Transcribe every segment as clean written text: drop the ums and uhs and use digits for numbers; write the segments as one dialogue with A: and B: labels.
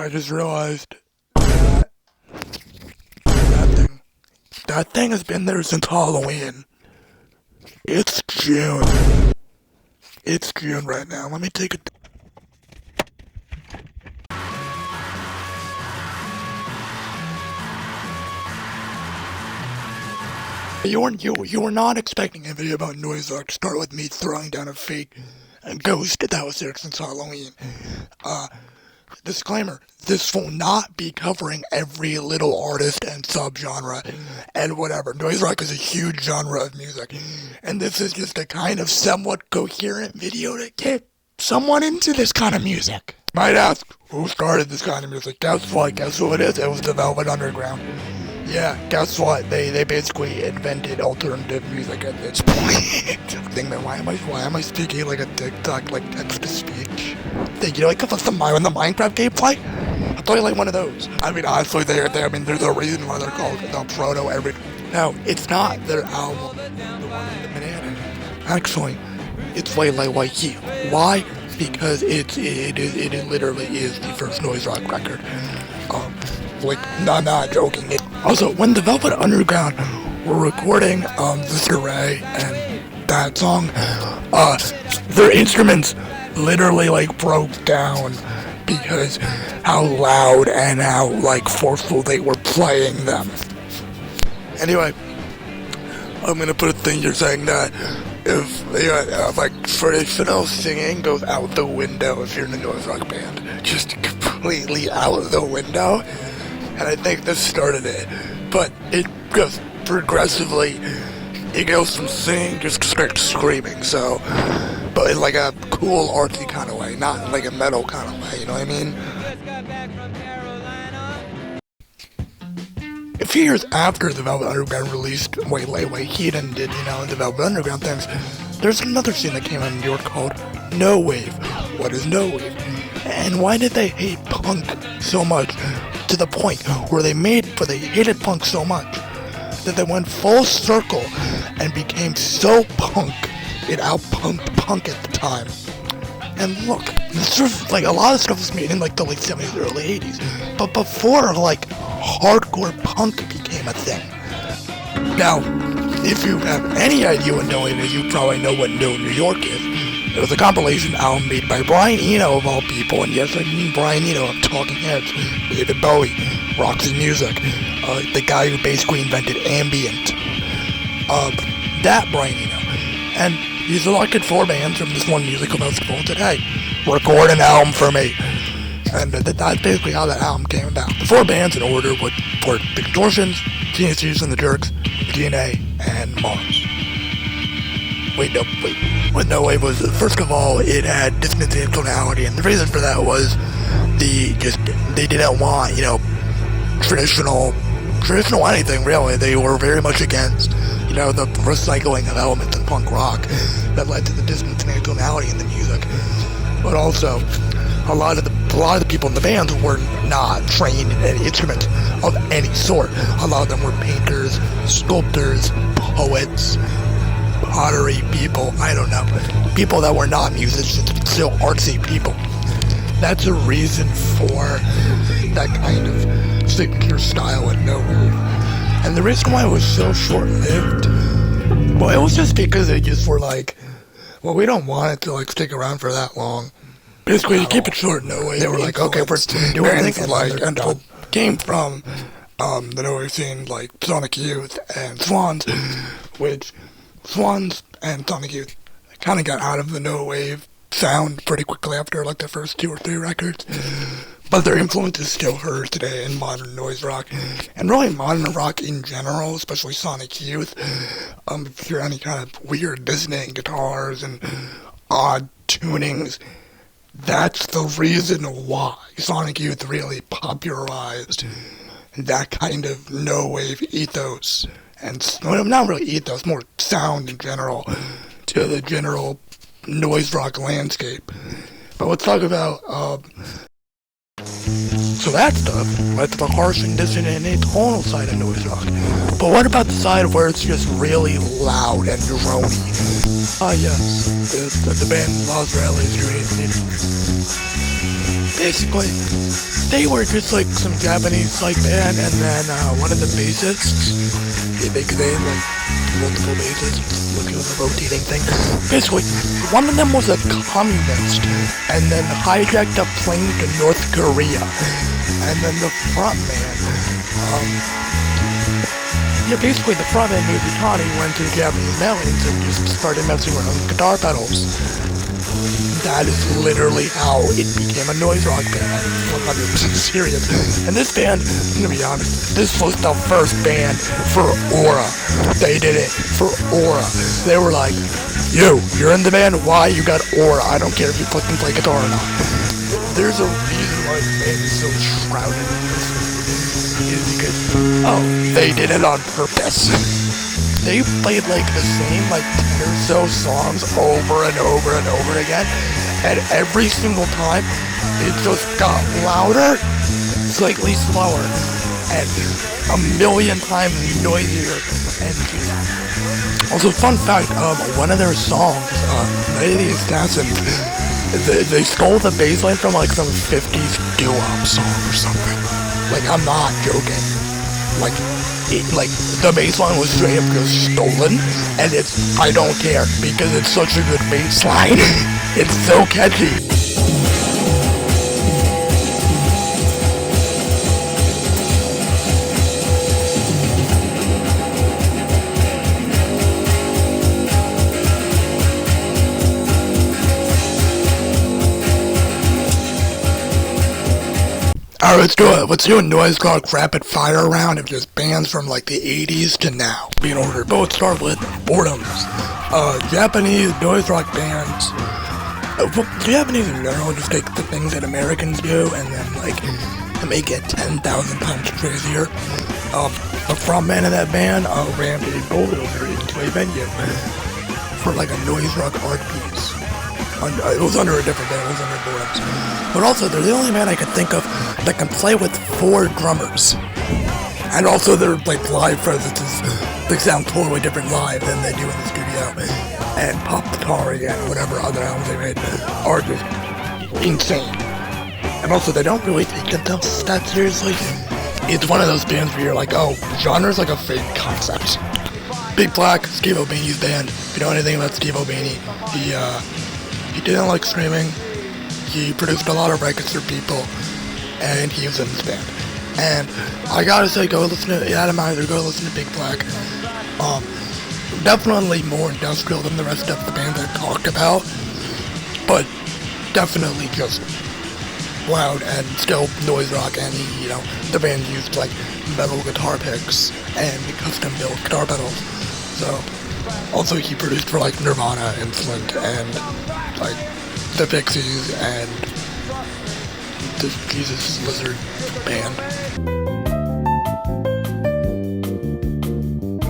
A: I just realized that that thing has been there since Halloween. It's June. It's June right now. Let me take a. You were not expecting a video about noise rock to start with me throwing down a fake ghost that was there since Halloween. Disclaimer, this will not be covering every little artist and subgenre and whatever. Noise rock is a huge genre of music, and this is just a kind of somewhat coherent video to get someone into this kind of music. Might ask, who started this kind of music? Guess what? Guess who it is? It was the Velvet Underground. Yeah, guess what? They basically invented alternative music at this point. Why am I speaking like a TikTok, like text to speech? You know, like when the Minecraft gameplay? I thought you like one of those. I mean, honestly, they're the reason why they're called the Proto Every. No, it's not their album, the one with the banana. Actually, it's way like White. Why? Because it literally is the first noise rock record. Not joking. Also, when the Velvet Underground were recording Disarray and that song, their instruments literally broke down because how loud and how forceful they were playing them. Anyway, I'm gonna put a thing here saying that if traditional singing goes out the window if you're in a noise rock band, just completely out the window. And I think this started it, but it goes progressively. It goes from singing just straight to screaming. So, but in a cool artsy kind of way, not like a metal kind of way. You know what I mean? A few years after the Velvet Underground released Way Heat and did the Velvet Underground things, there's another scene that came out in New York called No Wave. What is No Wave? And why did they hate punk so much? To the point where they hated punk so much that they went full circle and became so punk, it out-punked punk at the time. And look, a lot of stuff was made in the late 70s, early 80s, but before hardcore punk became a thing. Now, if you have any idea what No Wave is, you probably know what No New York is. It was a compilation album made by Brian Eno of all people, and yes, I mean Brian Eno of Talking Heads, David Bowie, Roxy Music, the guy who basically invented ambient. That Brian Eno. And he selected 4 bands from this one musical festival today. Record an album for me. And that's basically how that album came about. The 4 bands in order were The Contortions, TNCs and the Jerks, DNA, and Mars. Wait. What No Wave was, first of all, it had dissonance and tonality, and the reason for that was they didn't want, traditional anything, really. They were very much against, the recycling of elements in punk rock that led to the dissonance and tonality in the music. But also, a lot of the people in the bands were not trained in any instruments of any sort. A lot of them were painters, sculptors, poets, pottery people, I don't know, people that were not musicians, but still artsy people. That's a reason for that kind of signature style at No Wave. And the reason why it was so short-lived, well, it was just because they just were we don't want it to stick around for that long. Basically, to keep it short, No Wave, they were okay, we're doing anything, and came from the No Wave scene, Sonic Youth and Swans, which Swans and Sonic Youth kind of got out of the No Wave sound pretty quickly after the first 2 or 3 records. But their influence is still heard today in modern noise rock. And really modern rock in general, especially Sonic Youth. If you hear any kind of weird dissonant guitars and odd tunings, that's the reason why Sonic Youth really popularized that kind of No Wave ethos. And not really ethos, more sound in general, to the general noise rock landscape. But let's talk about, so that stuff, the harsh and dissonant and atonal side of noise rock. But what about the side where it's just really loud and drony? Yes, the band Los Reales created. basically, they were just like some Japanese like band, and then one of the bassists, they had like multiple bassists looking at the rotating thing. Basically, one of them was a communist, and then hijacked a plane to North Korea, and then the frontman, basically the frontman Mizutani went to the Japanese mailings and just started messing around with guitar pedals. That is literally how it became a noise rock band. I'm 100% serious. And this band, I'm gonna be honest, this was the first band for Aura. They did it for Aura. They were like, you're in the band, why? You got Aura. I don't care if you fucking play guitar or not. There's a reason why the band is so shrouded in this. Is because, they did it on purpose. They played like the same 10 or so songs over and over and over again, and every single time it just got louder, slightly slower, and a million times noisier. And also, fun fact, one of their songs, Night of the Assassins, they stole the bass line from some 50s doo-wop song or something. I'm not joking. The bass line was straight up just stolen, and I don't care, because it's such a good bass line. It's so catchy. Alright, let's do it. Let's do a noise rock rapid fire round of just bands from the 80s to now. In order, but let's start with boredoms. Japanese noise rock bands. Japanese in general just take the things that Americans do and then make it 10,000 times crazier. The frontman of that band rammed a bulldozer into a venue for a noise rock art piece. It was under a different band, it was under boredoms. But also, they're the only band I could think of that can play with 4 drummers. And also their live presences, they sound totally different live than they do in the studio. And Pop Guitari and whatever other albums they made are just insane. And also, they don't really take themselves that seriously. It's one of those bands where you're like, genre's a fake concept. Big Black, Steve Albini's band. If you know anything about Steve Albini, he didn't like screaming. He produced a lot of records for people, and he was in this band. And I gotta say, go listen to Adam Either, go listen to Big Black. Definitely more industrial than the rest of the bands I've talked about, but definitely just loud and still noise rock. And the band used metal guitar picks and custom-built guitar pedals. So, also he produced for Nirvana and Slint and the Pixies and the Jesus Lizard band.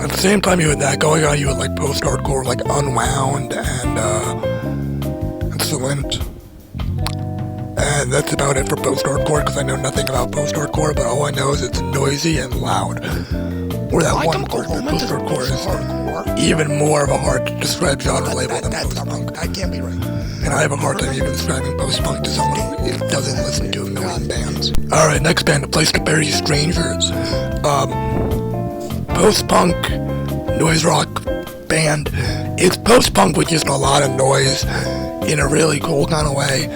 A: At the same time you had that going on, you had post-hardcore Unwound and Slint. And that's about it for post-hardcore, because I know nothing about post-hardcore, but all I know is it's noisy and loud. Or that one part of post-hardcore is even more of a hard to describe genre label than post-punk.
B: That can't be right.
A: And I have a hard time even describing post-punk to someone who doesn't listen to a million bands. Alright, next band, A Place to Bury Strangers. Post-punk noise rock band. It's post-punk with just a lot of noise in a really cool kind of way.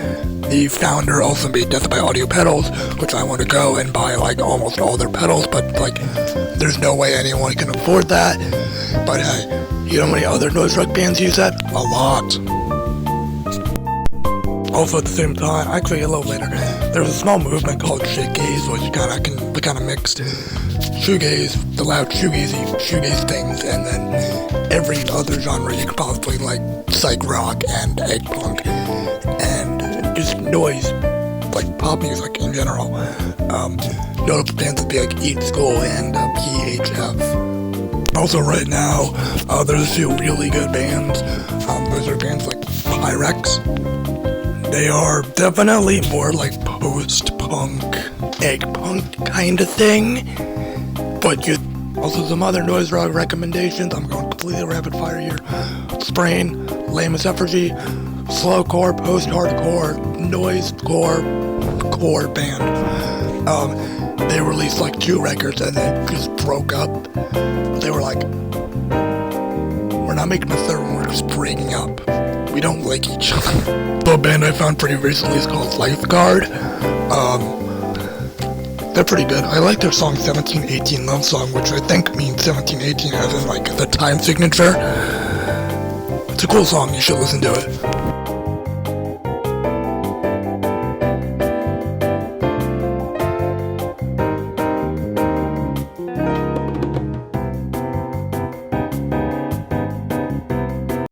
A: The founder also made Death by Audio pedals, which I want to go and buy almost all their pedals, but there's no way anyone can afford that. But you know how many other noise rock bands use that? A lot. Also at the same time, actually a little later, there was a small movement called shoegaze, which kind of mixed shoegaze, the loud shoegaze things, and then every other genre you could possibly psych rock and egg punk, and just noise, pop music in general. Notable bands would be Eat School and PHF. Also right now, there's a few really good bands. Those are bands like Pyrex. They are definitely more post-punk, egg punk kind of thing. But also some other noise rock recommendations. I'm going completely rapid fire here. Sprain, Lame as Effigy, slowcore, post-hardcore, noisecore, post-hardcore band. They released like 2 records and then just broke up. They were like, we're not making a third one, we're just breaking up. We don't like each other. The band I found pretty recently is called Lifeguard. They're pretty good. I like their song 1718 Love Song, which I think means 1718 as in like the time signature. It's a cool song, you should listen to it.